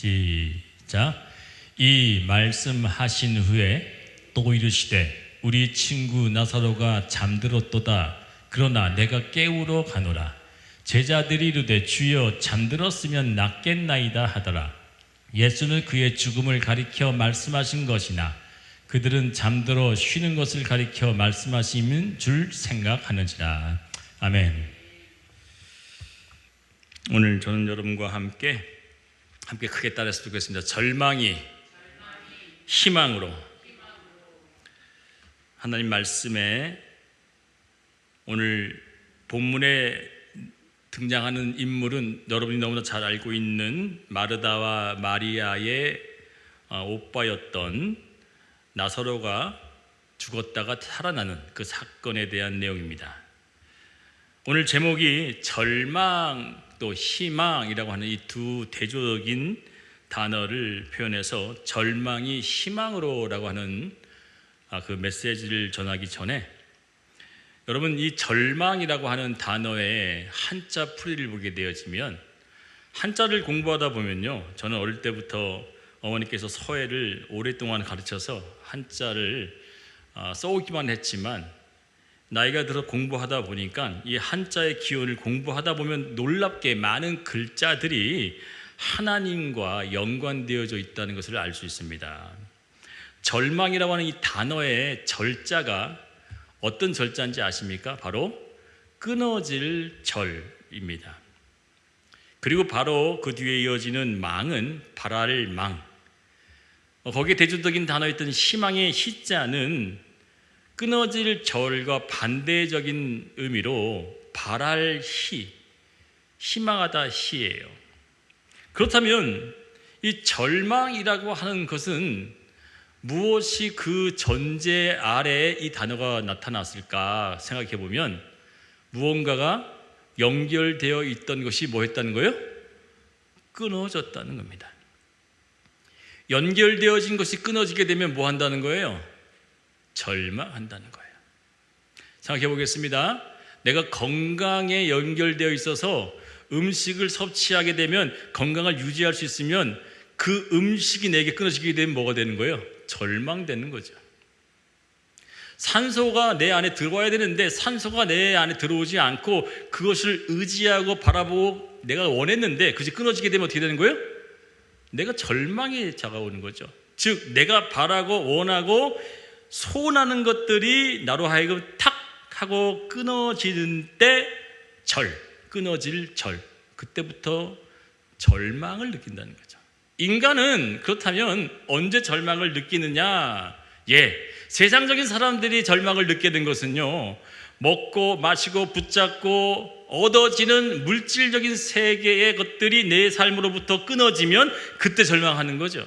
시작. 이 말씀하신 후에 또 이르시되 우리 친구 나사로가 잠들었도다. 그러나 내가 깨우러 가노라. 제자들이 이르되 주여 잠들었으면 낫겠나이다 하더라. 예수는 그의 죽음을 가리켜 말씀하신 것이나 그들은 잠들어 쉬는 것을 가리켜 말씀하신 줄 생각하는지라. 아멘. 오늘 저는 여러분과 함께 크게 따라서 듣겠습니다. 절망이 희망으로. 하나님 말씀에 오늘 본문에 등장하는 인물은 여러분이 너무나 잘 알고 있는 마르다와 마리아의 오빠였던 나사로가 죽었다가 살아나는 그 사건에 대한 내용입니다. 오늘 제목이 절망 또 희망이라고 하는 이 두 대조적인 단어를 표현해서 절망이 희망으로라고 하는 그 메시지를 전하기 전에 여러분, 이 절망이라고 하는 단어의 한자 풀이를 보게 되어지면 한자를 공부하다 보면요, 저는 어릴 때부터 어머니께서 서예를 오랫동안 가르쳐서 한자를 써오기만 했지만 나이가 들어 공부하다 보니까 이 한자의 기원을 공부하다 보면 놀랍게 많은 글자들이 하나님과 연관되어져 있다는 것을 알 수 있습니다. 절망이라고 하는 이 단어의 절자가 어떤 절자인지 아십니까? 바로 끊어질 절입니다. 그리고 바로 그 뒤에 이어지는 망은 바랄 망. 거기에 대조적인 단어였던 희망의 희자는 끊어질 절과 반대적인 의미로 바랄 희, 희망하다 희예요. 그렇다면 이 절망이라고 하는 것은 무엇이 그 전제 아래에 이 단어가 나타났을까 생각해 보면 무언가가 연결되어 있던 것이 뭐였다는 거예요? 끊어졌다는 겁니다. 연결되어진 것이 끊어지게 되면 뭐 한다는 거예요? 절망한다는 거예요. 생각해 보겠습니다. 내가 건강에 연결되어 있어서 음식을 섭취하게 되면 건강을 유지할 수 있으면 그 음식이 내게 끊어지게 되면 뭐가 되는 거예요? 절망되는 거죠. 산소가 내 안에 들어와야 되는데 산소가 내 안에 들어오지 않고 그것을 의지하고 바라보고 내가 원했는데 그것이 끊어지게 되면 어떻게 되는 거예요? 내가 절망이 다가오는 거죠. 즉 내가 바라고 원하고 소원하는 것들이 나로 하여금 탁 하고 끊어지는 때 끊어질 절, 그때부터 절망을 느낀다는 거죠. 인간은 그렇다면 언제 절망을 느끼느냐? 세상적인 사람들이 절망을 느끼게 된 것은요, 먹고 마시고 붙잡고 얻어지는 물질적인 세계의 것들이 내 삶으로부터 끊어지면 그때 절망하는 거죠.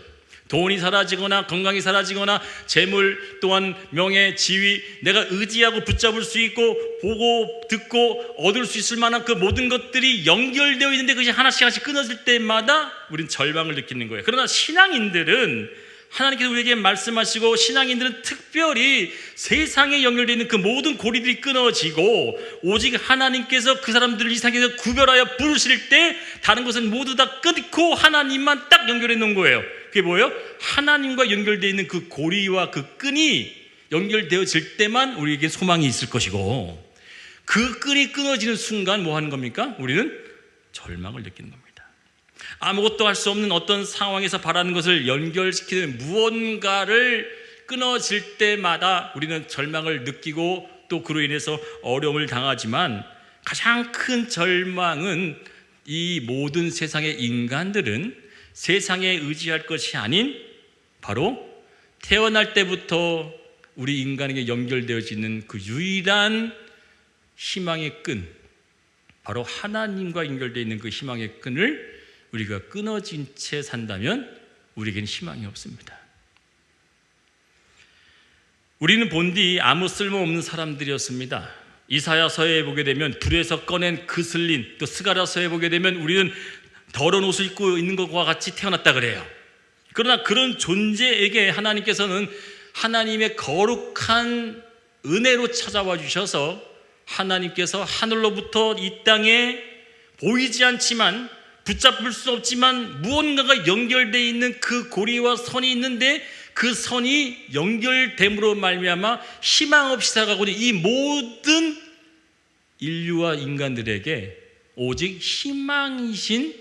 돈이 사라지거나 건강이 사라지거나 재물 또한 명예, 지위, 내가 의지하고 붙잡을 수 있고 보고 듣고 얻을 수 있을 만한 그 모든 것들이 연결되어 있는데 그것이 하나씩 끊어질 때마다 우리는 절망을 느끼는 거예요. 그러나 신앙인들은 하나님께서 우리에게 말씀하시고 신앙인들은 특별히 세상에 연결되어 있는 그 모든 고리들이 끊어지고 오직 하나님께서 그 사람들을 이 세상에서 구별하여 부르실 때 다른 것은 모두 다 끊고 하나님만 딱 연결해 놓은 거예요. 그게 뭐예요? 하나님과 연결되어 있는 그 고리와 그 끈이 연결되어질 때만 우리에게 소망이 있을 것이고 그 끈이 끊어지는 순간 뭐 하는 겁니까? 우리는 절망을 느끼는 겁니다. 아무것도 할 수 없는 어떤 상황에서 바라는 것을 연결시키는 무언가를 끊어질 때마다 우리는 절망을 느끼고 또 그로 인해서 어려움을 당하지만 가장 큰 절망은 이 모든 세상의 인간들은 세상에 의지할 것이 아닌 바로 태어날 때부터 우리 인간에게 연결되어지는 그 유일한 희망의 끈, 바로 하나님과 연결되어 있는 그 희망의 끈을 우리가 끊어진 채 산다면 우리에게는 희망이 없습니다. 우리는 본디 아무 쓸모없는 사람들이었습니다. 이사야서에 보게 되면 불에서 꺼낸 그슬린, 또 스가랴서에 보게 되면 우리는 더러운 옷을 입고 있는 것과 같이 태어났다 그래요. 그러나 그런 존재에게 하나님께서는 하나님의 거룩한 은혜로 찾아와 주셔서 하나님께서 하늘로부터 이 땅에 보이지 않지만 붙잡을 수 없지만 무언가가 연결되어 있는 그 고리와 선이 있는데 그 선이 연결됨으로 말미암아 희망 없이 살아가고 있는 이 모든 인류와 인간들에게 오직 희망이신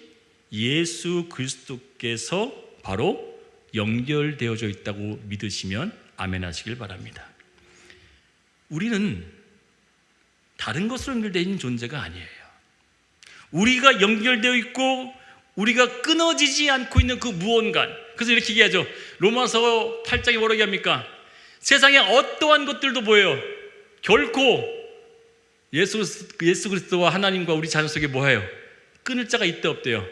예수 그리스도께서 바로 연결되어져 있다고 믿으시면 아멘 하시길 바랍니다. 우리는 다른 것으로 연결되어 있는 존재가 아니에요. 우리가 연결되어 있고 우리가 끊어지지 않고 있는 그 무언가. 그래서 이렇게 얘기하죠. 로마서 8장에 뭐라고 합니까? 세상에 어떠한 것들도 뭐예요? 결코 예수 그리스도와 하나님과 우리 자녀 속에 뭐예요? 끊을 자가 있대 없대요?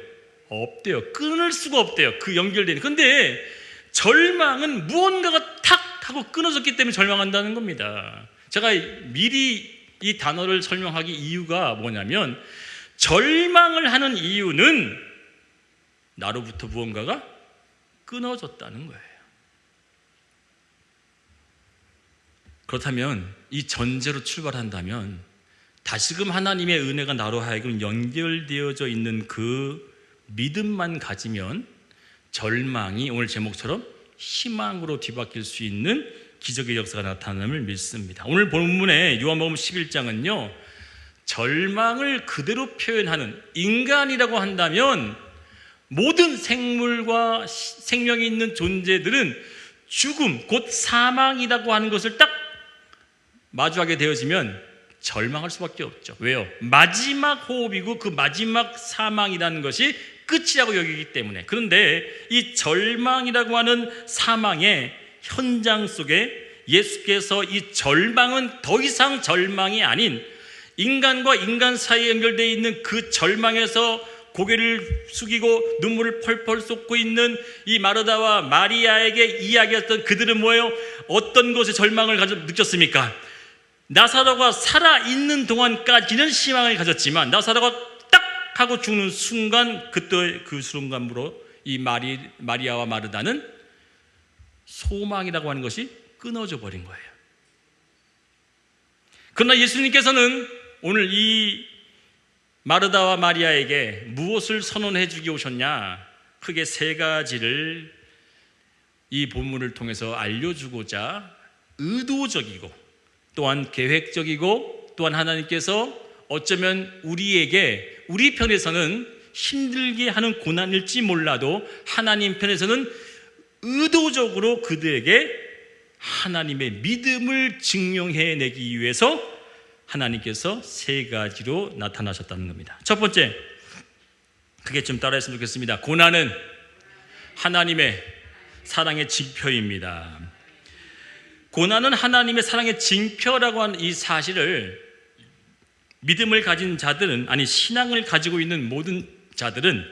없대요. 끊을 수가 없대요. 그 연결되는. 근데 절망은 무언가가 탁 하고 끊어졌기 때문에 절망한다는 겁니다. 제가 미리 이 단어를 설명하기 이유가 뭐냐면 절망을 하는 이유는 나로부터 무언가가 끊어졌다는 거예요. 그렇다면 이 전제로 출발한다면 다시금 하나님의 은혜가 나로 하여금 연결되어져 있는 그 믿음만 가지면 절망이 오늘 제목처럼 희망으로 뒤바뀔 수 있는 기적의 역사가 나타남을 믿습니다. 오늘 본문의 요한복음 11장은요 절망을 그대로 표현하는 인간이라고 한다면 모든 생물과 생명이 있는 존재들은 죽음, 곧 사망이라고 하는 것을 딱 마주하게 되어지면 절망할 수밖에 없죠. 왜요? 마지막 호흡이고 그 마지막 사망이라는 것이 끝이라고 여기기 때문에. 그런데 이 절망이라고 하는 사망의 현장 속에 예수께서 이 절망은 더 이상 절망이 아닌 인간과 인간 사이에 연결되어 있는 그 절망에서 고개를 숙이고 눈물을 펄펄 쏟고 있는 이 마르다와 마리아에게 이야기했던 그들은 뭐예요? 어떤 것에 절망을 느꼈습니까? 나사로가 살아있는 동안까지는 희망을 가졌지만 나사로가 딱 하고 죽는 순간 그때 그 순간으로 이 마리아와 마르다는 소망이라고 하는 것이 끊어져 버린 거예요. 그러나 예수님께서는 오늘 이 마르다와 마리아에게 무엇을 선언해 주기 오셨냐? 크게 세 가지를 이 본문을 통해서 알려주고자 의도적이고 또한 계획적이고 또한 하나님께서 어쩌면 우리에게 우리 편에서는 힘들게 하는 고난일지 몰라도 하나님 편에서는 의도적으로 그들에게 하나님의 믿음을 증명해내기 위해서 하나님께서 세 가지로 나타나셨다는 겁니다. 첫 번째, 그게 좀 따라했으면 좋겠습니다. 고난은 하나님의 사랑의 징표입니다. 고난은 하나님의 사랑의 징표라고 하는 이 사실을 믿음을 가진 자들은, 아니 신앙을 가지고 있는 모든 자들은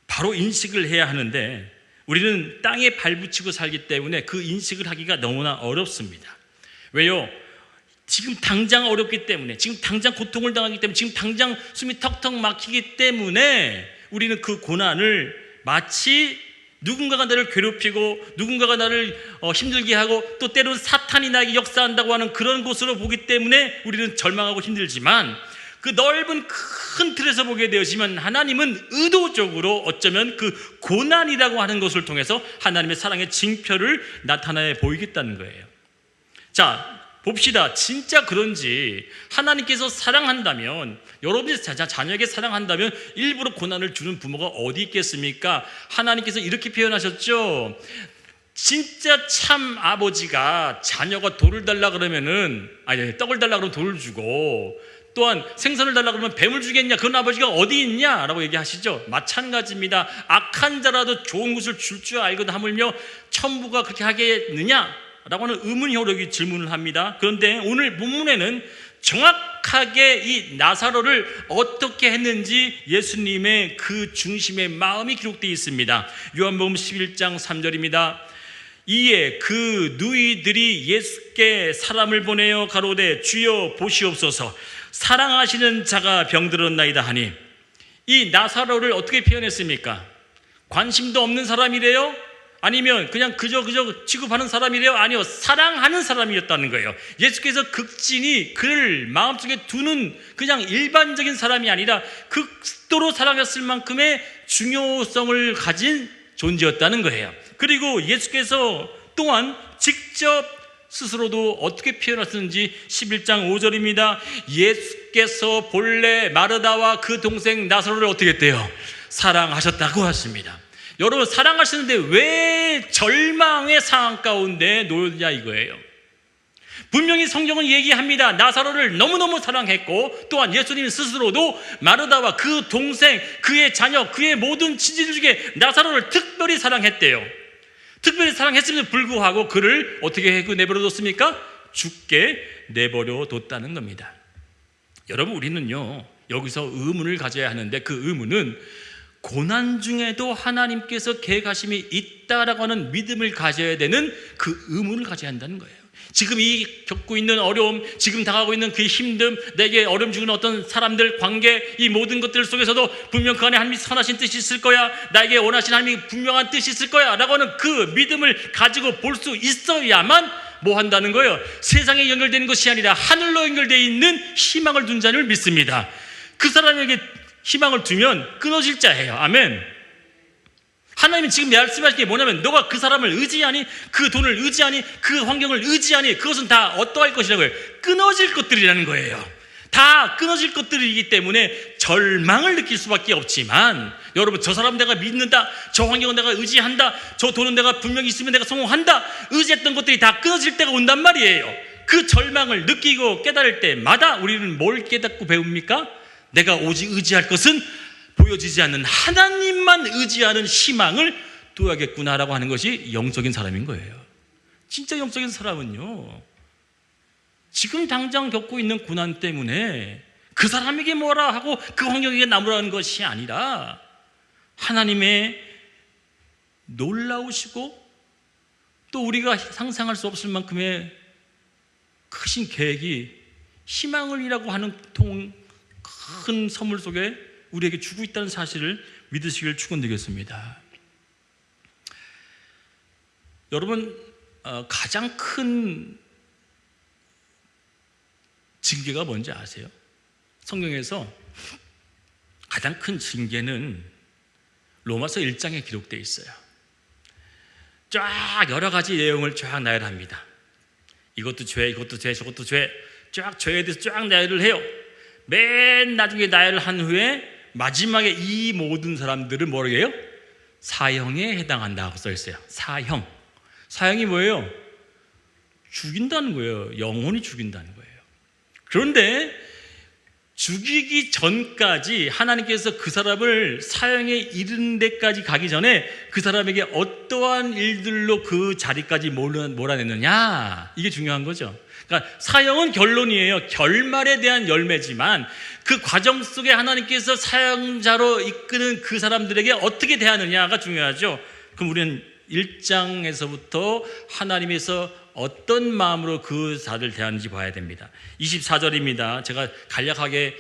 바로 인식을 해야 하는데 우리는 땅에 발붙이고 살기 때문에 그 인식을 하기가 너무나 어렵습니다. 왜요? 지금 당장 어렵기 때문에, 지금 당장 고통을 당하기 때문에, 지금 당장 숨이 턱턱 막히기 때문에 우리는 그 고난을 마치 누군가가 나를 괴롭히고 누군가가 나를 힘들게 하고 또 때로는 사탄이 나에게 역사한다고 하는 그런 곳으로 보기 때문에 우리는 절망하고 힘들지만 그 넓은 큰 틀에서 보게 되어지면 하나님은 의도적으로 어쩌면 그 고난이라고 하는 것을 통해서 하나님의 사랑의 징표를 나타내 보이겠다는 거예요. 자, 봅시다. 진짜 그런지 하나님께서 사랑한다면, 여러분이 자녀에게 사랑한다면 일부러 고난을 주는 부모가 어디 있겠습니까? 하나님께서 이렇게 표현하셨죠. 진짜 참 아버지가 자녀가 돌을 달라 그러면은, 떡을 달라 그러면 돌을 주고, 또한 생선을 달라 그러면 뱀을 주겠냐? 그런 아버지가 어디 있냐? 라고 얘기하시죠. 마찬가지입니다. 악한 자라도 좋은 것을 줄 줄 알거든 하물며 천부가 그렇게 하겠느냐? 라고 하는 의문형으로 질문을 합니다. 그런데 오늘 본문에는 정확하게 이 나사로를 어떻게 했는지 예수님의 그 중심의 마음이 기록되어 있습니다. 요한복음 11장 3절입니다. 이에 그 누이들이 예수께 사람을 보내어 가로되 주여 보시옵소서 사랑하시는 자가 병들었나이다 하니, 이 나사로를 어떻게 표현했습니까? 관심도 없는 사람이래요? 아니면 그냥 그저 취급하는 사람이래요? 아니요, 사랑하는 사람이었다는 거예요. 예수께서 극진히 그를 마음속에 두는 그냥 일반적인 사람이 아니라 극도로 사랑했을 만큼의 중요성을 가진 존재였다는 거예요. 그리고 예수께서 또한 직접 스스로도 어떻게 표현하셨는지 11장 5절입니다. 예수께서 본래 마르다와 그 동생 나사로를 어떻게 했대요? 사랑하셨다고 하십니다. 여러분, 사랑하시는데 왜 절망의 상황 가운데 놓였냐 이거예요. 분명히 성경은 얘기합니다. 나사로를 너무너무 사랑했고, 또한 예수님 스스로도 마르다와 그 동생, 그의 자녀, 그의 모든 친지들 중에 나사로를 특별히 사랑했대요. 특별히 사랑했음에도 불구하고 그를 어떻게 내버려뒀습니까? 죽게 내버려뒀다는 겁니다. 여러분, 우리는요 여기서 의문을 가져야 하는데, 그 의문은 고난 중에도 하나님께서 계획하심이 있다라고 하는 믿음을 가져야 되는 그 의문을 가져야 한다는 거예요. 지금 이 겪고 있는 어려움, 지금 당하고 있는 그 힘듦, 내게 어려움 주는 어떤 사람들, 관계, 이 모든 것들 속에서도 분명 그 안에 하나님이 선하신 뜻이 있을 거야, 나에게 원하신 하나님이 분명한 뜻이 있을 거야 라고 하는 그 믿음을 가지고 볼 수 있어야만 뭐 한다는 거예요? 세상에 연결되는 것이 아니라 하늘로 연결되어 있는 희망을 둔 자를 믿습니다. 그 사람에게 희망을 두면 끊어질 자예요. 아멘. 하나님은 지금 말씀하신 게 뭐냐면, 너가 그 사람을 의지하니, 그 돈을 의지하니, 그 환경을 의지하니, 그것은 다 어떠할 것이라고요? 끊어질 것들이라는 거예요. 다 끊어질 것들이기 때문에 절망을 느낄 수밖에 없지만, 여러분, 저 사람 내가 믿는다, 저 환경은 내가 의지한다, 저 돈은 내가 분명히 있으면 내가 성공한다, 의지했던 것들이 다 끊어질 때가 온단 말이에요. 그 절망을 느끼고 깨달을 때마다 우리는 뭘 깨닫고 배웁니까? 내가 오직 의지할 것은 보여지지 않는 하나님만 의지하는 희망을 둬야겠구나라고 하는 것이 영적인 사람인 거예요. 진짜 영적인 사람은요, 지금 당장 겪고 있는 고난 때문에 그 사람에게 뭐라 하고 그 환경에게 나무라는 것이 아니라 하나님의 놀라우시고 또 우리가 상상할 수 없을 만큼의 크신 계획이 희망을이라고 하는 큰 선물 속에 우리에게 주고 있다는 사실을 믿으시길 축원드리겠습니다. 여러분, 가장 큰 징계가 뭔지 아세요? 성경에서 가장 큰 징계는 로마서 1장에 기록되어 있어요. 쫙 여러 가지 내용을 쫙 나열합니다. 이것도 죄, 이것도 죄, 저것도 죄, 쫙 죄에 대해서 쫙 나열을 해요. 맨 나중에 나열을 한 후에 마지막에 이 모든 사람들을 뭐라고 해요? 사형에 해당한다고 써 있어요. 사형. 사형이 뭐예요? 죽인다는 거예요. 영원히 죽인다는 거예요. 그런데 죽이기 전까지 하나님께서 그 사람을 사형에 이르는 데까지 가기 전에 그 사람에게 어떠한 일들로 그 자리까지 몰아냈느냐, 이게 중요한 거죠. 그러니까 사형은 결론이에요. 결말에 대한 열매지만 그 과정 속에 하나님께서 사형자로 이끄는 그 사람들에게 어떻게 대하느냐가 중요하죠. 그럼 우리는 1장에서부터 하나님께서 어떤 마음으로 그 자를 대하는지 봐야 됩니다. 24절입니다. 제가 간략하게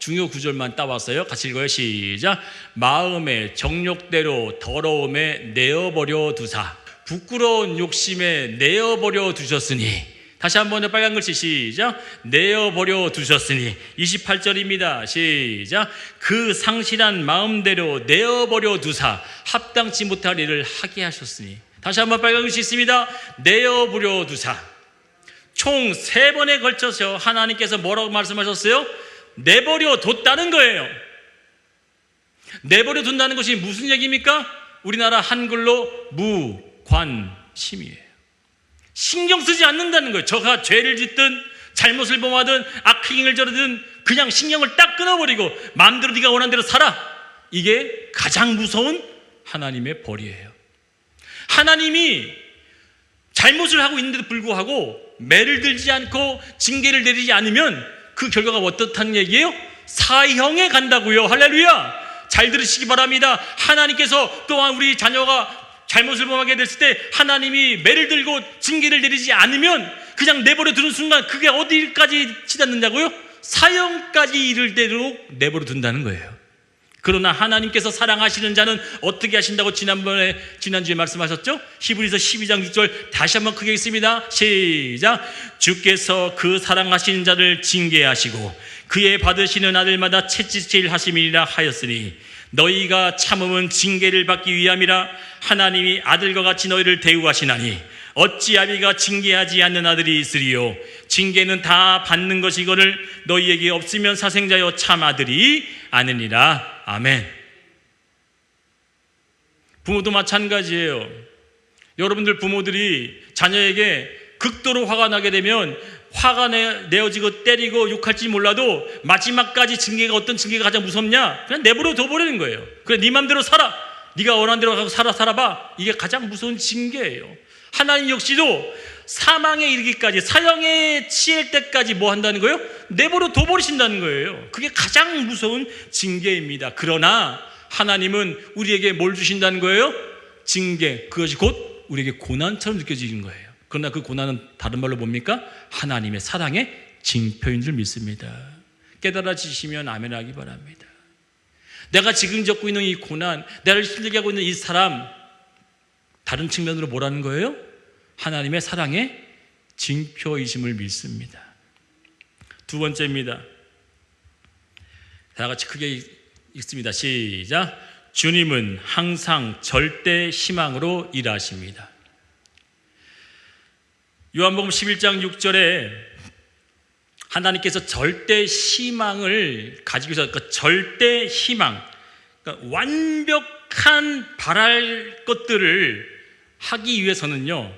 중요 구절만 따왔어요. 같이 읽어요. 시작. 마음의 정욕대로 더러움에 내어버려 두사 부끄러운 욕심에 내어버려 두셨으니. 다시 한번 빨간 글씨 시작. 내어버려 두셨으니. 28절입니다. 시작. 그 상실한 마음대로 내어버려 두사 합당치 못할 일을 하게 하셨으니. 다시 한번 빨간 글씨 있습니다. 내어버려 두사. 총 3번에 걸쳐서 하나님께서 뭐라고 말씀하셨어요? 내버려 뒀다는 거예요. 내버려 둔다는 것이 무슨 얘기입니까? 우리나라 한글로 무관심이에요. 신경 쓰지 않는다는 거예요. 저가 죄를 짓든 잘못을 범하든 악행을 저르든 그냥 신경을 딱 끊어버리고 마음대로 네가 원하는 대로 살아. 이게 가장 무서운 하나님의 벌이에요. 하나님이 잘못을 하고 있는데도 불구하고 매를 들지 않고 징계를 내리지 않으면 그 결과가 어떻다는 얘기예요? 사형에 간다고요. 할렐루야. 잘 들으시기 바랍니다. 하나님께서 또한 우리 자녀가 잘못을 범하게 됐을 때 하나님이 매를 들고 징계를 내리지 않으면 그냥 내버려 두는 순간 그게 어디까지 치닫는다고요? 사형까지 이를 대로 내버려 둔다는 거예요. 그러나 하나님께서 사랑하시는 자는 어떻게 하신다고 지난주에 말씀하셨죠? 히브리서 12장 6절 다시 한번 크게 읽습니다. 시작. 주께서 그 사랑하시는 자를 징계하시고 그의 받으시는 아들마다 채찍질 하심이라 하였으니 너희가 참음은 징계를 받기 위함이라. 하나님이 아들과 같이 너희를 대우하시나니 어찌 아비가 징계하지 않는 아들이 있으리요. 징계는 다 받는 것이거늘 너희에게 없으면 사생자여 참 아들이 아니니라. 아멘. 부모도 마찬가지예요. 여러분들 부모들이 자녀에게 극도로 화가 나게 되면 화가 내어지고 때리고 욕할지 몰라도 마지막까지 징계가 어떤 징계가 가장 무섭냐? 그냥 내버려 둬버리는 거예요. 그래 네 맘대로 살아. 네가 원하는 대로 가고 살아봐. 이게 가장 무서운 징계예요. 하나님 역시도 사망에 이르기까지 사형에 치일 때까지 뭐 한다는 거예요? 내버려 둬버리신다는 거예요. 그게 가장 무서운 징계입니다. 그러나 하나님은 우리에게 뭘 주신다는 거예요? 징계. 그것이 곧 우리에게 고난처럼 느껴지는 거예요. 그러나 그 고난은 다른 말로 뭡니까? 하나님의 사랑의 징표인 줄 믿습니다. 깨달아지시면 아멘 하기 바랍니다. 내가 지금 겪고 있는 이 고난, 나를 힘들게 하고 있는 이 사람, 다른 측면으로 뭐라는 거예요? 하나님의 사랑의 징표이심을 믿습니다. 두 번째입니다. 다 같이 크게 읽습니다. 시작. 주님은 항상 절대 희망으로 일하십니다. 요한복음 11장 6절에 하나님께서 절대 희망을 가지고 있어서 그 절대 희망, 그러니까 완벽한 바랄 것들을 하기 위해서는요,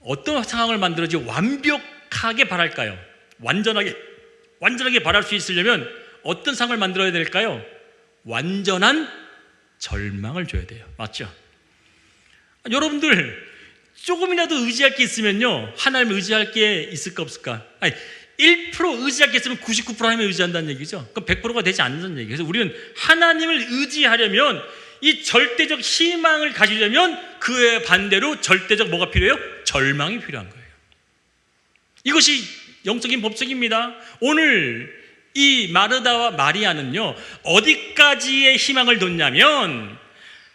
어떤 상황을 만들어지 완벽하게 바랄까요? 완전하게 바랄 수 있으려면 어떤 상황을 만들어야 될까요? 완전한 절망을 줘야 돼요. 맞죠? 여러분들 조금이라도 의지할 게 있으면요, 하나님을 의지할 게 있을까 없을까? 아니, 1% 의지할 게 있으면 99% 하나님을 의지한다는 얘기죠. 그럼 100%가 되지 않는다는 얘기예요. 그래서 우리는 하나님을 의지하려면, 이 절대적 희망을 가지려면 그에 반대로 절대적 뭐가 필요해요? 절망이 필요한 거예요. 이것이 영적인 법칙입니다. 오늘 이 마르다와 마리아는요, 어디까지의 희망을 뒀냐면,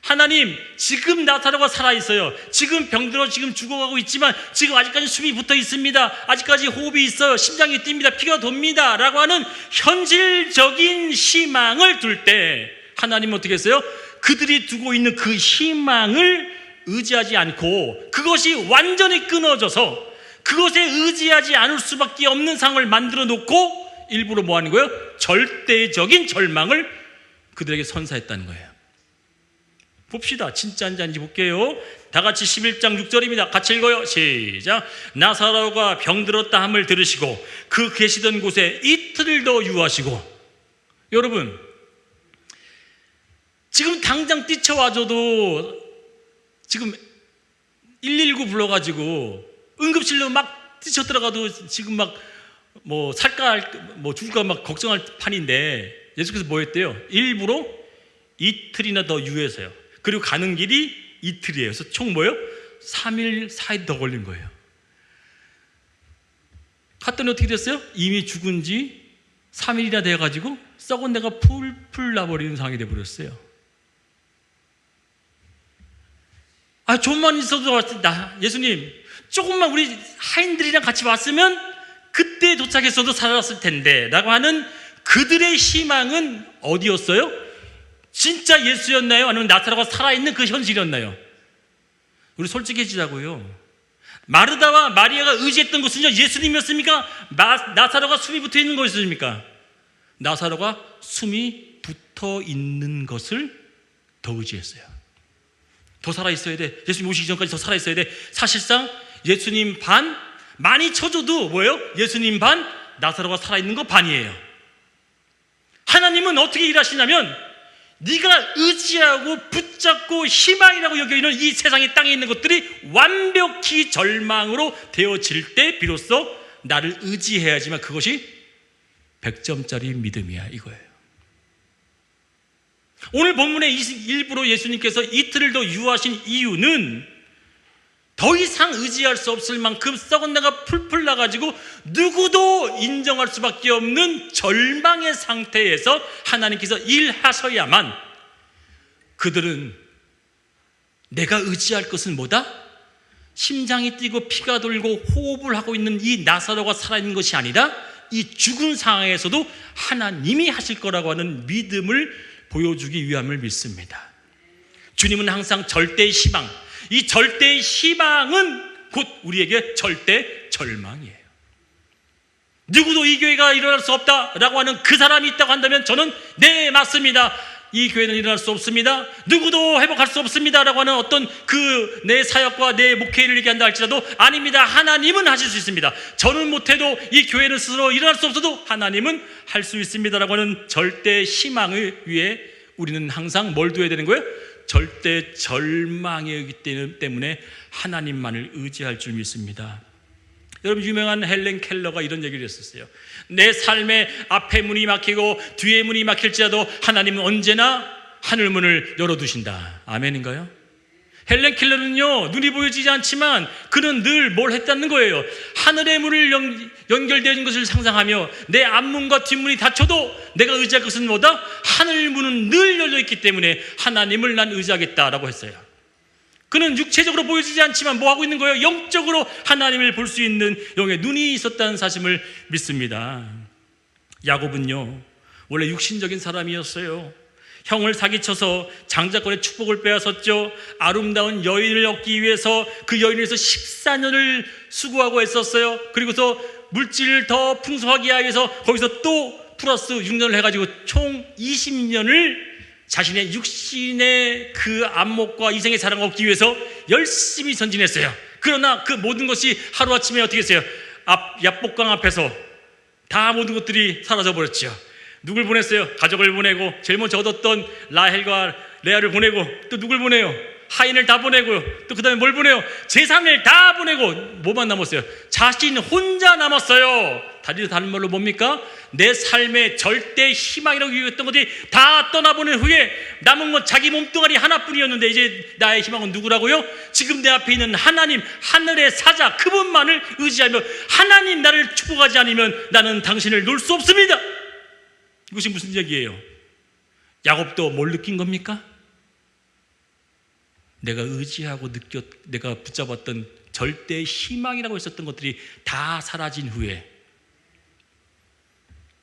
하나님, 지금 나사로가 살아있어요. 지금 병들어 지금 죽어가고 있지만 지금 아직까지 숨이 붙어 있습니다. 아직까지 호흡이 있어요. 심장이 뜁니다. 피가 돕니다. 라고 하는 현실적인 희망을 둘 때 하나님은 어떻게 했어요? 그들이 두고 있는 그 희망을 의지하지 않고 그것이 완전히 끊어져서 그것에 의지하지 않을 수밖에 없는 상황을 만들어 놓고 일부러 뭐 하는 거예요? 절대적인 절망을 그들에게 선사했다는 거예요. 봅시다. 진짜인지 아닌지 볼게요. 다 같이 11장 6절입니다. 같이 읽어요. 시작. 나사로가 병들었다 함을 들으시고 그 계시던 곳에 이틀을 더 유하시고. 여러분, 지금 당장 뛰쳐와줘도 지금 119 불러가지고 응급실로 막 뛰쳐 들어가도 지금 막 뭐 살까 뭐 죽을까 막 걱정할 판인데 예수께서 뭐 했대요? 일부러 이틀이나 더 유해서요. 그리고 가는 길이 이틀이에요. 그래서 총 뭐예요? 3일, 4일 더 걸린 거예요. 갔더니 어떻게 됐어요? 이미 죽은 지 3일이나 돼가지고 썩은 데가 풀풀 나버리는 상황이 돼버렸어요. 좀만 있어도 예수님, 조금만 우리 하인들이랑 같이 왔으면 그때 도착했어도 살아났을 텐데 라고 하는 그들의 희망은 어디였어요? 진짜 예수였나요? 아니면 나사로가 살아있는 그 현실이었나요? 우리 솔직해지자고요. 마르다와 마리아가 의지했던 것은요, 예수님이었습니까? 나사로가 숨이 붙어 있는 것이었습니까? 나사로가 숨이 붙어 있는 것을 더 의지했어요. 더 살아있어야 돼. 예수님 오시기 전까지 더 살아있어야 돼. 사실상 예수님 반, 많이 쳐줘도 뭐예요? 예수님 반, 나사로가 살아있는 거 반이에요. 하나님은 어떻게 일하시냐면 네가 의지하고 붙잡고 희망이라고 여겨있는 이 세상의 땅에 있는 것들이 완벽히 절망으로 되어질 때 비로소 나를 의지해야지만 그것이 100점짜리 믿음이야, 이거예요. 오늘 본문의 일부러 예수님께서 이틀을 더 유하신 이유는 더 이상 의지할 수 없을 만큼 썩은 내가 풀풀 나가지고 누구도 인정할 수밖에 없는 절망의 상태에서 하나님께서 일하셔야만 그들은 내가 의지할 것은 뭐다? 심장이 뛰고 피가 돌고 호흡을 하고 있는 이 나사로가 살아있는 것이 아니라 이 죽은 상황에서도 하나님이 하실 거라고 하는 믿음을 보여주기 위함을 믿습니다. 주님은 항상 절대의 희망, 이 절대의 희망은 곧 우리에게 절대 절망이에요. 누구도 이 교회가 일어날 수 없다라고 하는 그 사람이 있다고 한다면 저는 네, 맞습니다. 이 교회는 일어날 수 없습니다. 누구도 회복할 수 없습니다라고 하는 어떤 그 내 사역과 내 목회를 얘기한다 할지라도 아닙니다. 하나님은 하실 수 있습니다. 저는 못해도 이 교회는 스스로 일어날 수 없어도 하나님은 할 수 있습니다라고 하는 절대 희망을 위해 우리는 항상 뭘 둬야 되는 거예요? 절대 절망이기 때문에 하나님만을 의지할 줄 믿습니다. 여러분, 유명한 헬렌 켈러가 이런 얘기를 했었어요. 내 삶의 앞에 문이 막히고 뒤에 문이 막힐지라도 하나님은 언제나 하늘 문을 열어두신다. 아멘인가요? 헬렌 켈러는요, 눈이 보여지지 않지만 그는 늘 뭘 했다는 거예요. 하늘의 문을 연결되어진 것을 상상하며 내 앞문과 뒷문이 닫혀도 내가 의지할 것은 뭐다? 하늘 문은 늘 열려있기 때문에 하나님을 난 의지하겠다라고 했어요. 그는 육체적으로 보여지지 않지만 뭐 하고 있는 거예요? 영적으로 하나님을 볼 수 있는 영의 눈이 있었다는 사실을 믿습니다. 야곱은요, 원래 육신적인 사람이었어요. 형을 사기쳐서 장자권의 축복을 빼앗았죠. 아름다운 여인을 얻기 위해서 그 여인을 위해서 14년을 수고하고 했었어요. 그리고서 물질을 더 풍성하게 하기 위해서 거기서 또 플러스 6년을 해가지고 총 20년을 자신의 육신의 그 안목과 이생의 사랑을 얻기 위해서 열심히 전진했어요. 그러나 그 모든 것이 하루아침에 어떻게 했어요? 야복강 앞에서 다 모든 것들이 사라져버렸죠. 누굴 보냈어요? 가족을 보내고, 제일 먼저 얻었던 라헬과 레아를 보내고, 또 누굴 보내요? 하인을 다 보내고요. 또 그 다음에 뭘 보내요? 재산을 다 보내고, 뭐만 남았어요? 자신 혼자 남았어요. 다른 말로 뭡니까? 내 삶의 절대 희망이라고 여겼던 것들이 다 떠나보낸 후에 남은 건 자기 몸뚱아리 하나뿐이었는데 이제 나의 희망은 누구라고요? 지금 내 앞에 있는 하나님, 하늘의 사자, 그분만을 의지하며 하나님 나를 축복하지 않으면 나는 당신을 놓을 수 없습니다. 이것이 무슨 얘기예요? 야곱도 뭘 느낀 겁니까? 내가 의지하고 내가 붙잡았던 절대 희망이라고 했었던 것들이 다 사라진 후에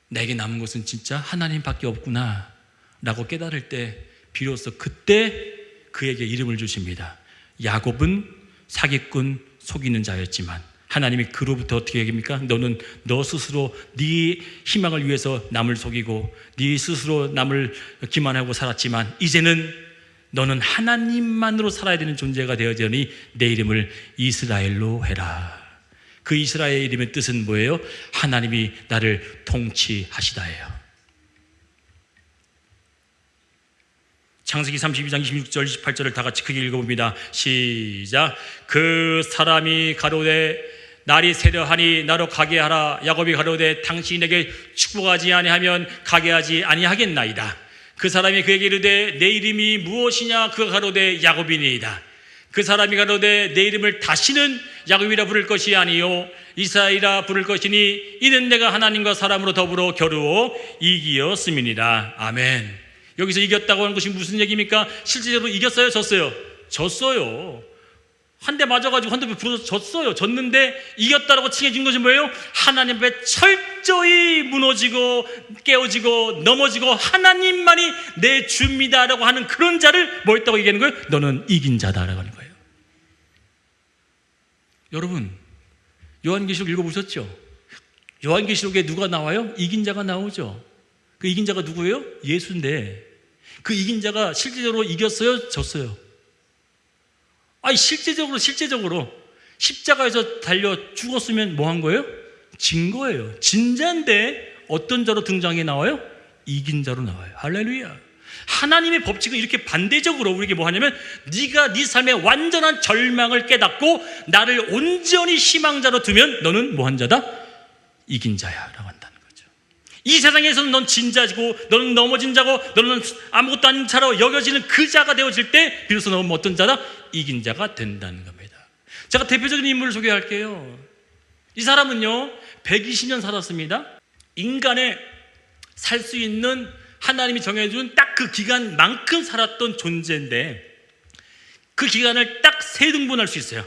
내게 남은 것은 진짜 하나님밖에 없구나 라고 깨달을 때 비로소 그때 그에게 이름을 주십니다. 야곱은 사기꾼, 속이는 자였지만 하나님이 그로부터 어떻게 얘기합니까? 너는 너 스스로 네 희망을 위해서 남을 속이고 네 스스로 남을 기만하고 살았지만 이제는 너는 하나님만으로 살아야 되는 존재가 되어지니 내 이름을 이스라엘로 해라. 그 이스라엘의 이름의 뜻은 뭐예요? 하나님이 나를 통치하시다예요. 창세기 32장 26절 28절을 다 같이 크게 읽어봅니다. 시작. 그 사람이 가로되 날이 새려하니 나로 가게 하라. 야곱이 가로되 당신이 내게 축복하지 아니하면 가게 하지 아니하겠나이다. 그 사람이 그에게 이르되 내 이름이 무엇이냐? 그가 가로되 야곱이니이다. 그 사람이 가로되 내 이름을 다시는 야곱이라 부를 것이 아니요 이스라엘이라 부를 것이니 이는 내가 하나님과 사람으로 더불어 겨루어 이기었음이니라. 아멘. 여기서 이겼다고 하는 것이 무슨 얘기입니까? 실제로 이겼어요? 졌어요? 졌어요. 한 대 맞아가지고 한 대 부러져서 졌어요. 졌는데 이겼다라고 칭해준 것이 뭐예요? 하나님 앞에 철저히 무너지고 깨어지고 넘어지고 하나님만이 내 주입니다라고 하는 그런 자를 뭐 했다고 얘기하는 거예요? 너는 이긴 자다라고 하는 거예요. 여러분, 요한계시록 읽어보셨죠? 요한계시록에 누가 나와요? 이긴 자가 나오죠. 그 이긴 자가 누구예요? 예수인데 그 이긴 자가 실제적으로 이겼어요? 졌어요? 아니 실제적으로 십자가에서 달려 죽었으면 뭐 한 거예요? 진 거예요. 진 자인데 어떤 자로 등장해 나와요? 이긴 자로 나와요. 할렐루야. 하나님의 법칙은 이렇게 반대적으로 우리에게 뭐 하냐면 네가 네 삶의 완전한 절망을 깨닫고 나를 온전히 희망자로 두면 너는 뭐 한 자다? 이긴 자야 라고 한다는 거죠. 이 세상에서는 넌 진 자고 너는 넘어진 자고 너는 아무것도 아닌 자로 여겨지는 그 자가 되어질 때 비로소 너는 어떤 자다? 이긴 자가 된다는 겁니다. 제가 대표적인 인물을 소개할게요. 이 사람은요 120년 살았습니다. 인간의 살 수 있는 하나님이 정해준 딱 그 기간만큼 살았던 존재인데 그 기간을 딱 세 등분할 수 있어요.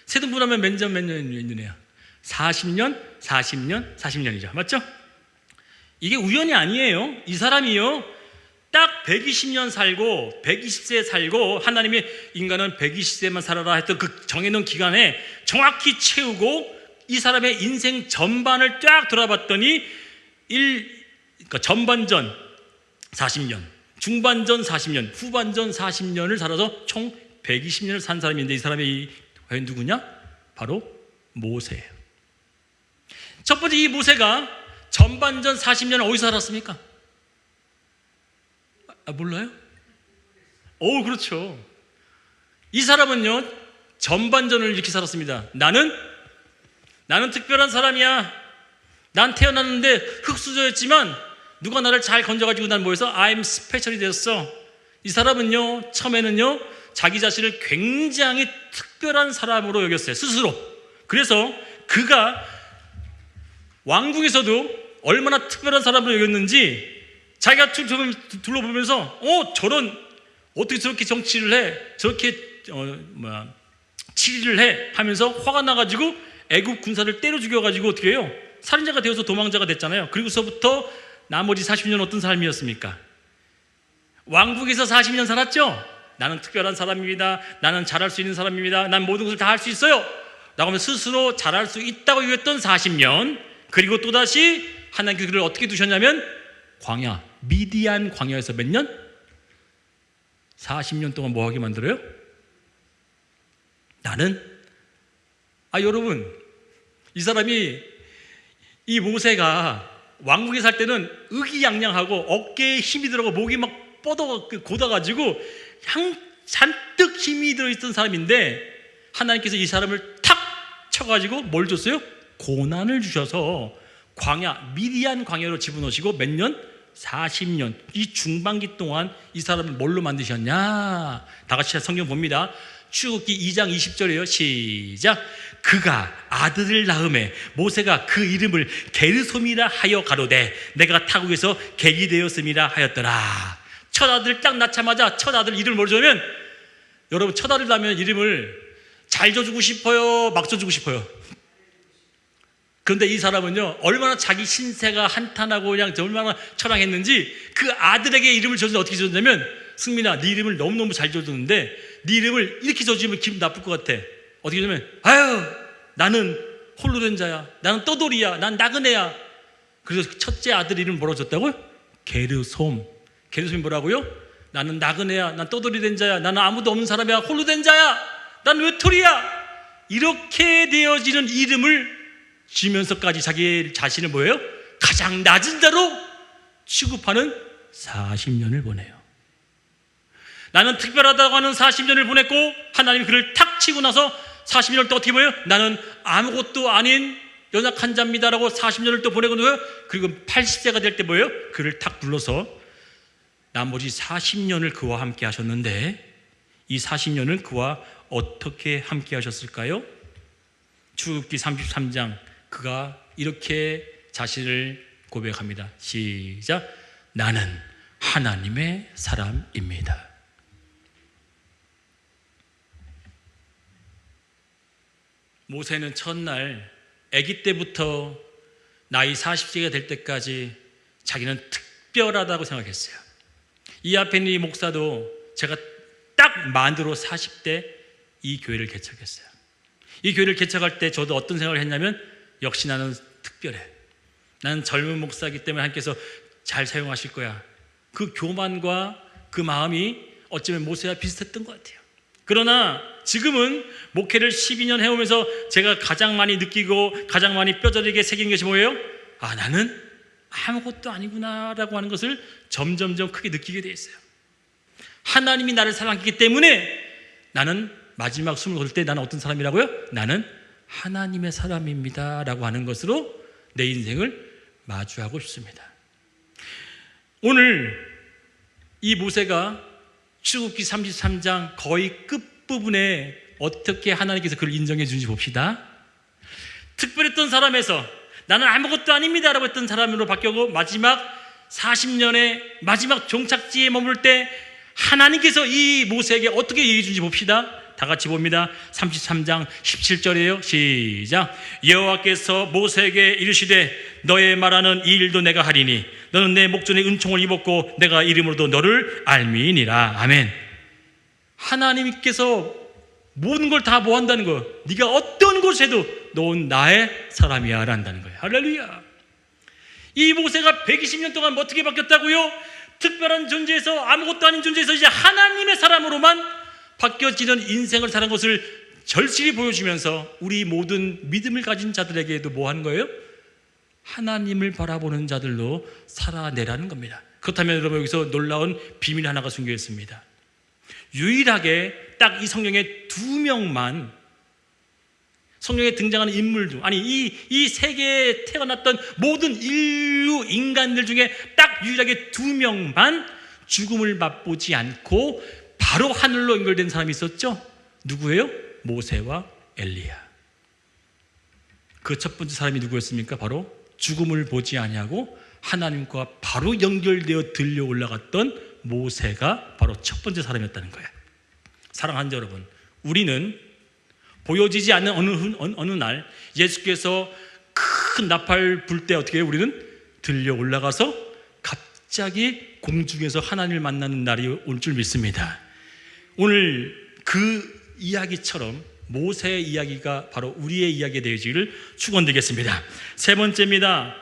세 등분하면 몇 년이에요? 40년, 40년, 40년이죠. 맞죠? 이게 우연이 아니에요. 이 사람이요 딱 120년 살고 120세 살고 하나님이 인간은 120세만 살아라 했던 그 정해놓은 기간에 정확히 채우고 이 사람의 인생 전반을 쫙 돌아봤더니 그러니까 전반전 40년, 중반전 40년, 후반전 40년을 살아서 총 120년을 산 사람인데 이 사람이 과연 누구냐? 바로 모세예요. 첫 번째 이 모세가 전반전 40년을 어디서 살았습니까? 몰라요? 그렇죠. 이 사람은요 전반전을 이렇게 살았습니다. 나는 특별한 사람이야. 난 태어났는데 흙수저였지만 누가 나를 잘 건져가지고 난 뭐해서 I'm special이 되었어. 이 사람은요 처음에는요 자기 자신을 굉장히 특별한 사람으로 여겼어요, 스스로. 그래서 그가 왕궁에서도 얼마나 특별한 사람으로 여겼는지 자기가 둘러보면서 저런 어떻게 저렇게 정치를 해, 저렇게 치리를 해 하면서 화가 나가지고 애국 군사를 때려 죽여가지고 어떻게 해요? 살인자가 되어서 도망자가 됐잖아요. 그리고서부터 나머지 40년 어떤 삶이었습니까? 왕국에서 40년 살았죠? 나는 특별한 사람입니다. 나는 잘할 수 있는 사람입니다. 난 모든 것을 다 할 수 있어요. 라고 하면 스스로 잘할 수 있다고 여겼던 40년. 그리고 또다시 하나님께서 그를 어떻게 두셨냐면 광야, 미디안 광야에서 몇 년? 40년 동안 뭐 하게 만들어요? 여러분, 이 사람이, 이 모세가 왕국에 살 때는 의기양양하고 어깨에 힘이 들어가고 목이 막 곧아가지고 잔뜩 힘이 들어있던 사람인데 하나님께서 이 사람을 탁 쳐가지고 뭘 줬어요? 고난을 주셔서 광야, 미디안 광야로 집어넣으시고 몇 년? 40년. 이 중반기 동안 이 사람을 뭘로 만드셨냐? 다 같이 성경 봅니다. 출애굽기 2장 20절이에요. 시작. 그가 아들을 낳음에 모세가 그 이름을 게르솜이라 하여 가로되 내가 타국에서 객이 되었음이라 하였더라. 첫 아들 딱 낳자마자 첫 아들 이름을 뭐로 줘면, 여러분 첫 아들 낳으면 이름을 잘 줘주고 싶어요, 막 줘주고 싶어요? 그런데 이 사람은요 얼마나 자기 신세가 한탄하고 그냥 얼마나 처량했는지 그 아들에게 이름을 줘서 어떻게 줬냐면, 승민아 네 이름을 너무너무 잘 줘줬는데 네 이름을 이렇게 줘주면 기분 나쁠 것 같아. 어떻게 하냐면 나는 홀로 된 자야, 나는 떠돌이야, 난 나그네야. 그래서 첫째 아들 이름을 뭐라고 줬다고요? 게르솜. 게르솜이 뭐라고요? 나는 나그네야, 난 떠돌이 된 자야, 나는 아무도 없는 사람이야, 홀로 된 자야, 난 외톨이야. 이렇게 되어지는 이름을 지면서까지 자기 자신을 뭐예요? 가장 낮은 자로 취급하는 40년을 보내요. 나는 특별하다고 하는 40년을 보냈고 하나님이 그를 탁 치고 나서 40년을 또 어떻게 보여요? 나는 아무것도 아닌 연약한 자입니다라고 40년을 또 보내고 누워요. 그리고 80세가 될 때 뭐예요? 그를 탁 불러서 나머지 40년을 그와 함께 하셨는데 이 40년을 그와 어떻게 함께 하셨을까요? 출애굽기 33장 그가 이렇게 자신을 고백합니다. 시작. 나는 하나님의 사람입니다. 모세는 첫날 아기 때부터 나이 40세가 될 때까지 자기는 특별하다고 생각했어요. 이 앞에 있는 이 목사도 제가 딱 만으로 40대 이 교회를 개척했어요. 이 교회를 개척할 때 저도 어떤 생각을 했냐면 역시 나는 특별해. 나는 젊은 목사이기 때문에 하나님께서 잘 사용하실 거야. 그 교만과 그 마음이 어쩌면 모세와 비슷했던 것 같아요. 그러나 지금은 목회를 12년 해오면서 제가 가장 많이 느끼고 가장 많이 뼈저리게 새긴 것이 뭐예요? 나는 아무것도 아니구나 라고 하는 것을 점점점 크게 느끼게 돼 있어요. 하나님이 나를 사랑했기 때문에 나는 마지막 숨을 거둘 때 나는 어떤 사람이라고요? 나는 하나님의 사람입니다 라고 하는 것으로 내 인생을 마주하고 싶습니다. 오늘 이 모세가 출애굽기 33장 거의 끝부분에 어떻게 하나님께서 그를 인정해 주는지 봅시다. 특별했던 사람에서 나는 아무것도 아닙니다 라고 했던 사람으로 바뀌고 마지막 40년의 마지막 종착지에 머물 때 하나님께서 이 모세에게 어떻게 얘기해 주는지 봅시다. 다 같이 봅니다. 33장 17절이에요. 시작. 여호와께서 모세에게 이르시되 너의 말하는 이 일도 내가 하리니 너는 내 목전에 은총을 입었고 내가 이름으로도 너를 알미니라. 아멘. 하나님께서 모든 걸 다 뭐 한다는 거예요? 네가 어떤 곳에도 넌 나의 사람이야 라는 거예요. 할렐루야. 이 모세가 120년 동안 어떻게 바뀌었다고요? 특별한 존재에서 아무것도 아닌 존재에서 이제 하나님의 사람으로만 바뀌어지는 인생을 사는 것을 절실히 보여주면서 우리 모든 믿음을 가진 자들에게도 뭐 하는 거예요? 하나님을 바라보는 자들로 살아내라는 겁니다. 그렇다면 여러분 여기서 놀라운 비밀 하나가 숨겨 있습니다. 유일하게 딱 이 성경에 2명만 성경에 등장하는 인물들, 아니 이 세계에 태어났던 모든 인류 인간들 중에 딱 유일하게 2명만 죽음을 맛보지 않고 바로 하늘로 연결된 사람이 있었죠. 누구예요? 모세와 엘리야. 그 첫 번째 사람이 누구였습니까? 바로 죽음을 보지 아니하고 하나님과 바로 연결되어 들려 올라갔던 모세가 바로 첫 번째 사람이었다는 거예요. 사랑하는 여러분, 우리는 보여지지 않는 어느 날 예수께서 큰 나팔 불 때 어떻게 해요? 우리는 들려 올라가서 갑자기 공중에서 하나님을 만나는 날이 올 줄 믿습니다. 오늘 그 이야기처럼 모세의 이야기가 바로 우리의 이야기가 되어지기를 축원드리겠습니다. 세 번째입니다.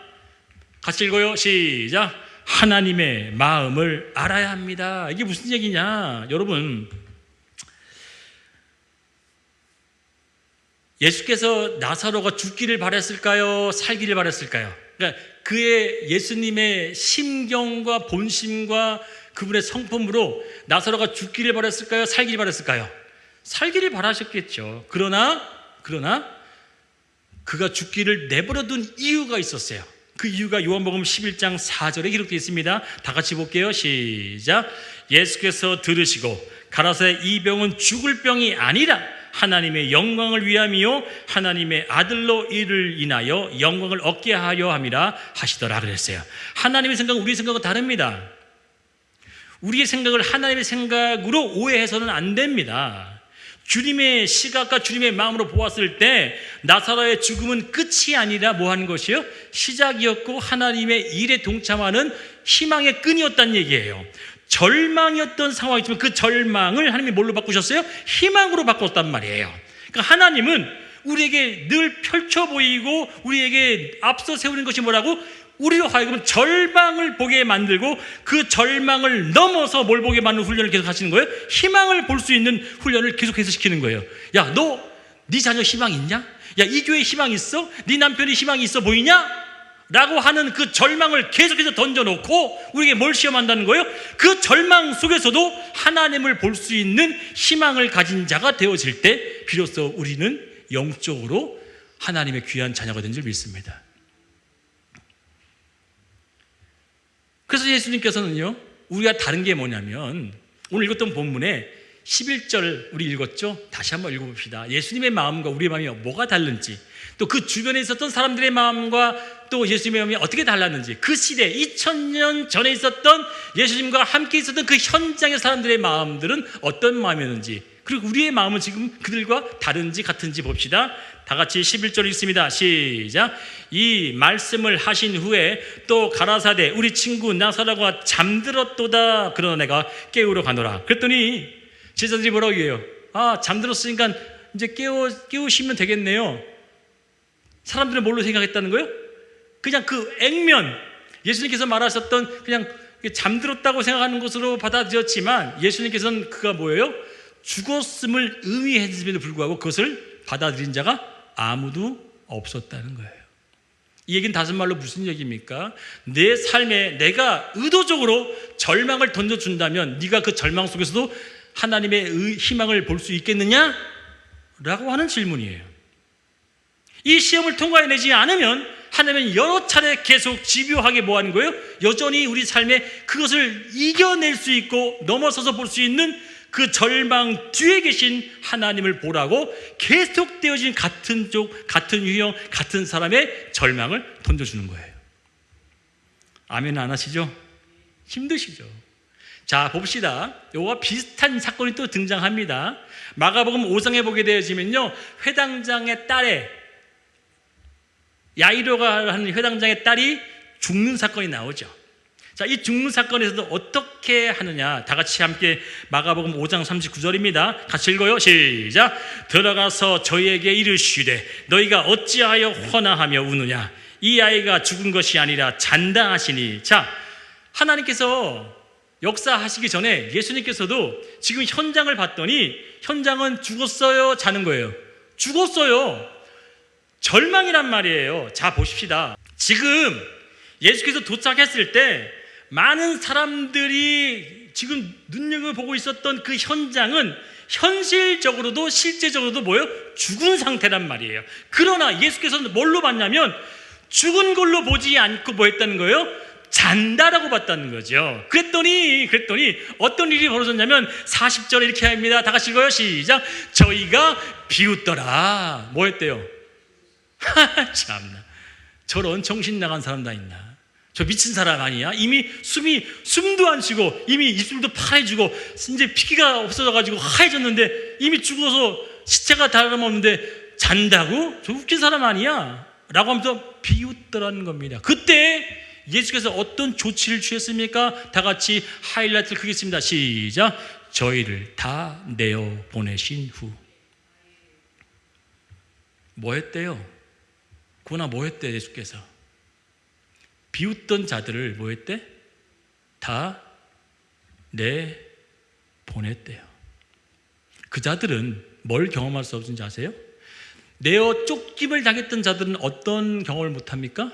같이 읽어요. 시작. 하나님의 마음을 알아야 합니다. 이게 무슨 얘기냐? 여러분, 예수께서 나사로가 죽기를 바랬을까요? 살기를 바랬을까요? 그러니까 그의 예수님의 심경과 본심과 그분의 성품으로 나사로가 죽기를 바랬을까요? 살기를 바랬을까요? 살기를 바라셨겠죠. 그러나 그가 죽기를 내버려둔 이유가 있었어요. 그 이유가 요한복음 11장 4절에 기록되어 있습니다. 다 같이 볼게요. 시작. 예수께서 들으시고 가라사대 이 병은 죽을 병이 아니라 하나님의 영광을 위함이요 하나님의 아들로 이를 인하여 영광을 얻게 하려 함이라 하시더라 그랬어요. 하나님의 생각은 우리의 생각과 다릅니다. 우리의 생각을 하나님의 생각으로 오해해서는 안 됩니다. 주님의 시각과 주님의 마음으로 보았을 때 나사로의 죽음은 끝이 아니라 뭐 하는 것이요? 시작이었고 하나님의 일에 동참하는 희망의 끈이었다는 얘기예요. 절망이었던 상황이지만 그 절망을 하나님이 뭘로 바꾸셨어요? 희망으로 바꿨단 말이에요. 그러니까 하나님은 우리에게 늘 펼쳐 보이고 우리에게 앞서 세우는 것이 뭐라고? 우리로 하여금 절망을 보게 만들고 그 절망을 넘어서 뭘 보게 만드는 훈련을 계속 하시는 거예요? 희망을 볼 수 있는 훈련을 계속해서 시키는 거예요. 야, 너 네 자녀 희망 있냐? 야, 이 교회에 희망 있어? 네 남편이 희망이 있어 보이냐? 라고 하는 그 절망을 계속해서 던져놓고 우리에게 뭘 시험한다는 거예요? 그 절망 속에서도 하나님을 볼 수 있는 희망을 가진 자가 되어질 때 비로소 우리는 영적으로 하나님의 귀한 자녀가 된 줄 믿습니다. 그래서 예수님께서는요, 우리가 다른 게 뭐냐면 오늘 읽었던 본문에 11절 우리 읽었죠? 다시 한번 읽어봅시다. 예수님의 마음과 우리의 마음이 뭐가 다른지, 또 그 주변에 있었던 사람들의 마음과 또 예수님의 마음이 어떻게 달랐는지, 그 시대 2000년 전에 있었던 예수님과 함께 있었던 그 현장의 사람들의 마음들은 어떤 마음이었는지, 그리고 우리의 마음은 지금 그들과 다른지 같은지 봅시다. 다 같이 11절 읽습니다. 시작. 이 말씀을 하신 후에 또 가라사대 우리 친구 나사로가 잠들었도다. 그러나 내가 깨우러 가노라. 그랬더니 제자들이 뭐라고 해요? 아, 잠들었으니까 이제 깨우시면 되겠네요. 사람들은 뭘로 생각했다는 거예요? 그냥 그 액면, 예수님께서 말하셨던 그냥 잠들었다고 생각하는 것으로 받아들였지만 예수님께서는 그가 뭐예요? 죽었음을 의미했음에도 불구하고 그것을 받아들인 자가 아무도 없었다는 거예요. 이 얘기는 다른 말로 무슨 얘기입니까? 내 삶에 내가 의도적으로 절망을 던져준다면 네가 그 절망 속에서도 하나님의 희망을 볼 수 있겠느냐? 라고 하는 질문이에요. 이 시험을 통과해내지 않으면 하나님은 여러 차례 계속 집요하게 뭐 하는 거예요? 여전히 우리 삶에 그것을 이겨낼 수 있고 넘어서서 볼 수 있는 그 절망 뒤에 계신 하나님을 보라고 계속되어진 같은 족, 같은 유형, 같은 사람의 절망을 던져주는 거예요. 아멘 안 하시죠? 힘드시죠? 자, 봅시다. 이와 비슷한 사건이 또 등장합니다. 마가복음 5장에 보게 되어지면요, 회당장의 딸의, 야이로가 하는 회당장의 딸이 죽는 사건이 나오죠. 자, 이 죽는 사건에서도 어떻게 하느냐, 다 같이 함께 마가복음 5장 39절입니다. 같이 읽어요. 시작. 들어가서 저희에게 이르시되 너희가 어찌하여 허나하며 우느냐, 이 아이가 죽은 것이 아니라 잔다 하시니. 자, 하나님께서 역사하시기 전에 예수님께서도 지금 현장을 봤더니 현장은 죽었어요, 자는 거예요? 죽었어요. 절망이란 말이에요. 자, 보십시다. 지금 예수께서 도착했을 때 많은 사람들이 지금 눈여겨보고 있었던 그 현장은 현실적으로도 실제적으로도 뭐예요? 죽은 상태란 말이에요. 그러나 예수께서는 뭘로 봤냐면 죽은 걸로 보지 않고 뭐 했다는 거예요? 잔다라고 봤다는 거죠. 그랬더니 어떤 일이 벌어졌냐면 40절에 이렇게 합니다. 다 같이 읽어요. 시작. 저희가 비웃더라. 뭐 했대요? 참나, 저런 정신 나간 사람 다 있나? 저 미친 사람 아니야? 이미 숨도 안 쉬고 이미 입술도 파래지고 이제 피가 없어져가지고 하얘졌는데 이미 죽어서 시체가 다름없는데 잔다고? 저 웃긴 사람 아니야? 라고 하면서 비웃더라는 겁니다. 그때 예수께서 어떤 조치를 취했습니까? 다 같이 하이라이트를 크겠습니다. 시작. 저희를 다 내어 보내신 후 뭐 했대요? 그러나 뭐 했대? 예수께서 비웃던 자들을 뭐 했대? 다 내보냈대요. 그 자들은 뭘 경험할 수 없는지 아세요? 내어 쫓김을 당했던 자들은 어떤 경험을 못합니까?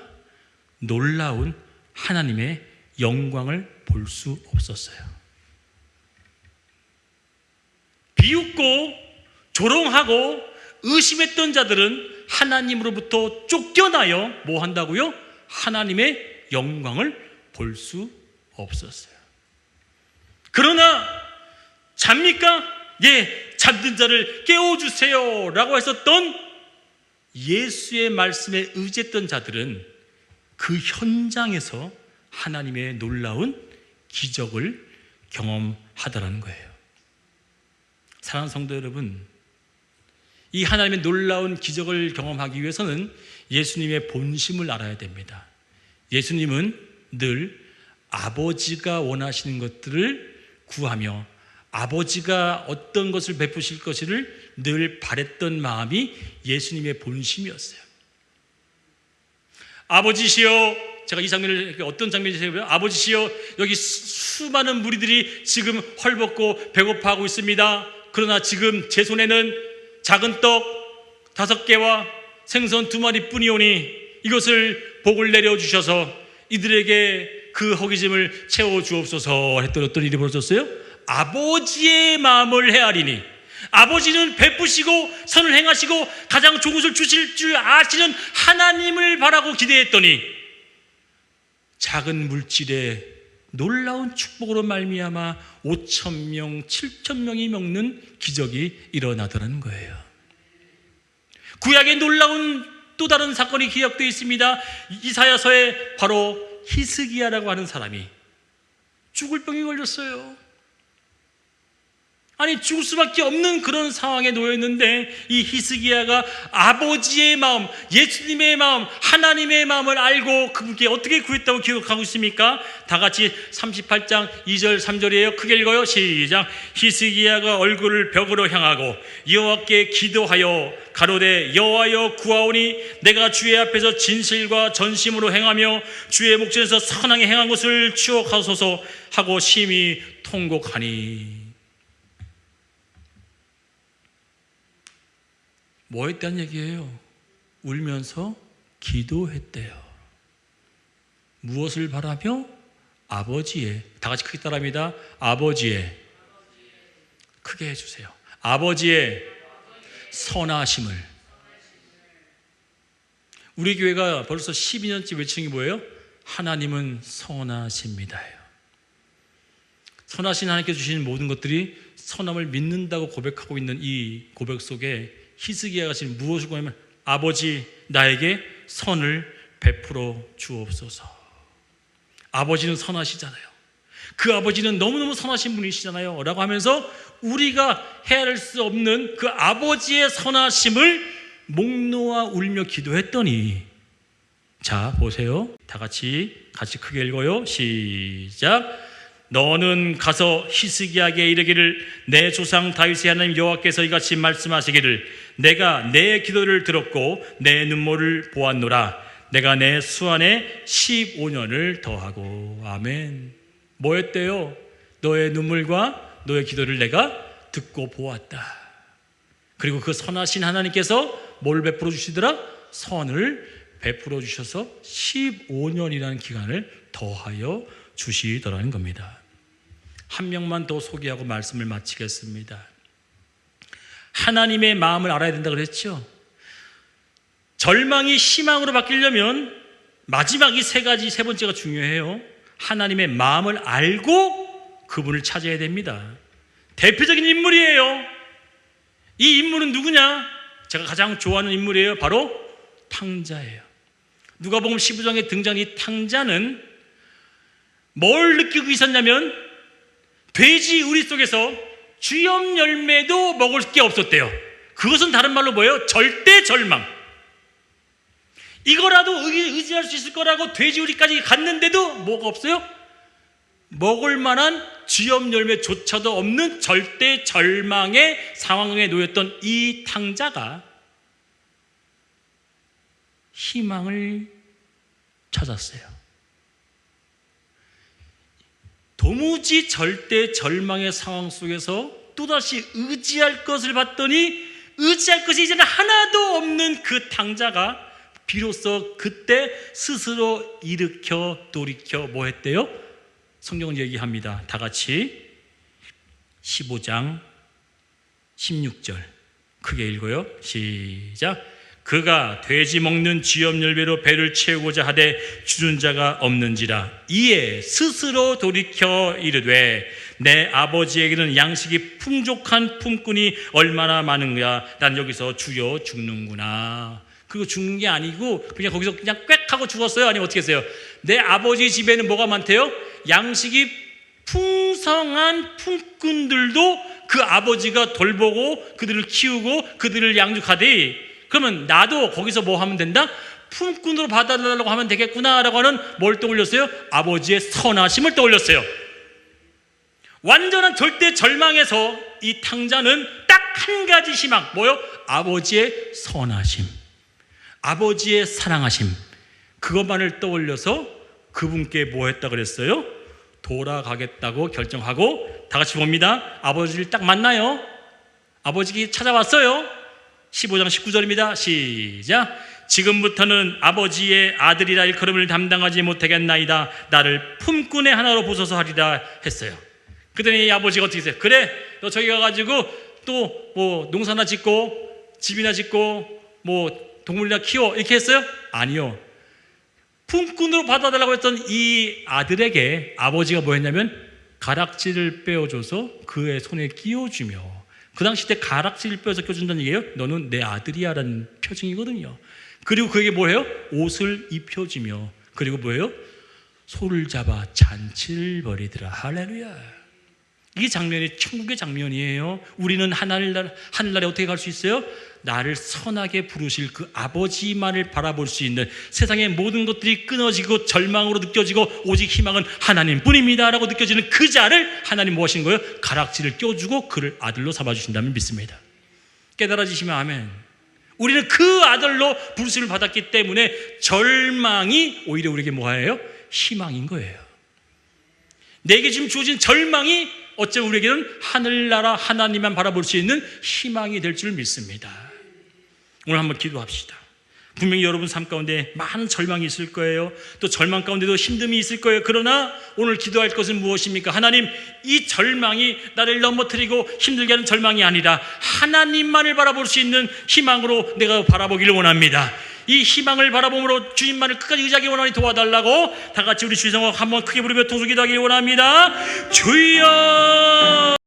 놀라운 하나님의 영광을 볼 수 없었어요. 비웃고 조롱하고 의심했던 자들은 하나님으로부터 쫓겨나요 뭐 한다고요? 하나님의 영광을 볼 수 없었어요. 그러나 잡니까? 예, 잠든 자를 깨워주세요 라고 했었던 예수의 말씀에 의지했던 자들은 그 현장에서 하나님의 놀라운 기적을 경험하더라는 거예요. 사랑하는 성도 여러분, 이 하나님의 놀라운 기적을 경험하기 위해서는 예수님의 본심을 알아야 됩니다. 예수님은 늘 아버지가 원하시는 것들을 구하며 아버지가 어떤 것을 베푸실 것을 늘 바랬던 마음이 예수님의 본심이었어요. 아버지시여, 제가 이 장면을 어떤 장면이세요? 아버지시여, 여기 수많은 무리들이 지금 헐벗고 배고파하고 있습니다. 그러나 지금 제 손에는 작은 떡 5개와 생선 2마리 뿐이오니 이것을 복을 내려주셔서 이들에게 그 허기짐을 채워주옵소서 했더니 어떤 일이 벌어졌어요? 아버지의 마음을 헤아리니, 아버지는 베푸시고 선을 행하시고 가장 좋은 것을 주실 줄 아시는 하나님을 바라고 기대했더니 작은 물질에 놀라운 축복으로 말미암아 5,000명, 7,000명이 먹는 기적이 일어나더라는 거예요. 구약의 놀라운 또 다른 사건이 기록되어 있습니다. 이사야서에 바로 히스기야라고 하는 사람이 죽을 병이 걸렸어요. 아니, 죽을 수밖에 없는 그런 상황에 놓여있는데 이 히스기야가 아버지의 마음, 예수님의 마음, 하나님의 마음을 알고 그분께 어떻게 구했다고 기억하고 있습니까? 다 같이 38장 2절 3절이에요. 크게 읽어요. 시작. 히스기야가 얼굴을 벽으로 향하고 여호와께 기도하여 가로되 여호와여 구하오니 내가 주의 앞에서 진실과 전심으로 행하며 주의 목전에서 선하게 행한 것을 추억하소서 하고 심히 통곡하니. 뭐 했다는 얘기예요? 울면서 기도했대요. 무엇을 바라며? 아버지의, 다 같이 크게 따라합니다. 아버지의, 크게 해주세요. 아버지의 선하심을. 우리 교회가 벌써 12년째 외치는 게 뭐예요? 하나님은 선하십니다예요. 선하신 하나님께 주시는 모든 것들이 선함을 믿는다고 고백하고 있는 이 고백 속에 히스기야가 지금 무엇을 구하냐면 아버지 나에게 선을 베풀어 주옵소서. 아버지는 선하시잖아요. 그 아버지는 너무너무 선하신 분이시잖아요 라고 하면서 우리가 헤아릴 수 없는 그 아버지의 선하심을 목 놓아 울며 기도했더니, 자 보세요, 다 같이 크게 읽어요. 시작. 너는 가서 히스기야에게 이르기를 내 조상 다윗의 하나님 여호와께서 이같이 말씀하시기를 내가 내 기도를 들었고 내 눈물을 보았노라. 내가 내 수완에 15년을 더하고. 아멘. 뭐 했대요? 너의 눈물과 너의 기도를 내가 듣고 보았다. 그리고 그 선하신 하나님께서 뭘 베풀어 주시더라? 선을 베풀어 주셔서 15년이라는 기간을 더하여 주시더라는 겁니다. 한 명만 더 소개하고 말씀을 마치겠습니다. 하나님의 마음을 알아야 된다고 그랬죠. 절망이 희망으로 바뀌려면 마지막 이 세 번째가 중요해요. 하나님의 마음을 알고 그분을 찾아야 됩니다. 대표적인 인물이에요. 이 인물은 누구냐? 제가 가장 좋아하는 인물이에요. 바로 탕자예요. 누가복음 15장에 등장한 이 탕자는 뭘 느끼고 있었냐면 돼지 우리 속에서 주염 열매도 먹을 게 없었대요. 그것은 다른 말로 뭐예요? 절대 절망. 이거라도 의지할 수 있을 거라고 돼지 우리까지 갔는데도 뭐가 없어요? 먹을 만한 주염 열매조차도 없는 절대 절망의 상황에 놓였던 이 탕자가 희망을 찾았어요. 도무지 절대 절망의 상황 속에서 또다시 의지할 것을 봤더니 의지할 것이 이제는 하나도 없는 그 탕자가 비로소 그때 스스로 돌이켜 뭐 했대요? 성경은 얘기합니다. 다 같이 15장 16절 크게 읽어요. 시작. 그가 돼지 먹는 쥐염 열매로 배를 채우고자 하되 주는 자가 없는지라. 이에 스스로 돌이켜 이르되 내 아버지에게는 양식이 풍족한 품꾼이 얼마나 많은가. 난 여기서 주여 죽는구나. 그리고 죽는 게 아니고 그냥 거기서 그냥 꽥 하고 죽었어요? 아니면 어떻게 했어요? 내 아버지 집에는 뭐가 많대요? 양식이 풍성한 품꾼들도 그 아버지가 돌보고 그들을 키우고 그들을 양육하되, 그러면 나도 거기서 뭐 하면 된다? 품꾼으로 받아달라고 하면 되겠구나라고 하는 뭘 떠올렸어요? 아버지의 선하심을 떠올렸어요. 완전한 절대 절망에서 이 탕자는 딱 한 가지 희망, 뭐요? 아버지의 선하심, 아버지의 사랑하심, 그것만을 떠올려서 그분께 뭐 했다 그랬어요? 돌아가겠다고 결정하고, 다 같이 봅니다. 아버지를 딱 만나요. 아버지가 찾아왔어요. 15장 19절입니다. 시작. 지금부터는 아버지의 아들이라 일컬음을 담당하지 못하겠나이다. 나를 품꾼의 하나로 보소서 하리라 했어요. 그랬더니 이 아버지가 어떻게 했어요? 그래, 너 저기 가가지고 또 뭐 농사나 짓고 집이나 짓고 뭐 동물이나 키워, 이렇게 했어요? 아니요. 품꾼으로 받아달라고 했던 이 아들에게 아버지가 뭐 했냐면 가락지를 빼어줘서 그의 손에 끼워주며, 그 당시 때 가락지를 빼어서 껴준다는 얘기예요. 너는 내 아들이야 라는 표징이거든요. 그리고 그에게 뭐예요? 옷을 입혀주며, 그리고 뭐예요? 소를 잡아 잔치를 벌이더라. 할렐루야. 이 장면이 천국의 장면이에요. 우리는 하늘나라에 어떻게 갈 수 있어요? 나를 선하게 부르실 그 아버지만을 바라볼 수 있는, 세상의 모든 것들이 끊어지고 절망으로 느껴지고 오직 희망은 하나님뿐입니다 라고 느껴지는 그 자를 하나님 뭐 하신 거예요? 가락지를 껴주고 그를 아들로 삼아주신다면 믿습니다. 깨달아지시면 아멘. 우리는 그 아들로 부르심을 받았기 때문에 절망이 오히려 우리에게 뭐예요? 희망인 거예요. 내게 지금 주어진 절망이 어쩌면 우리에게는 하늘나라 하나님만 바라볼 수 있는 희망이 될 줄 믿습니다. 오늘 한번 기도합시다. 분명히 여러분 삶 가운데 많은 절망이 있을 거예요. 또 절망 가운데도 힘듦이 있을 거예요. 그러나 오늘 기도할 것은 무엇입니까? 하나님, 이 절망이 나를 넘어뜨리고 힘들게 하는 절망이 아니라 하나님만을 바라볼 수 있는 희망으로 내가 바라보기를 원합니다. 이 희망을 바라봄으로 주님만을 끝까지 의지하기 원하니 도와달라고 다 같이 우리 주의성악 한번 크게 부르며 통성기도 하길 원합니다. 주여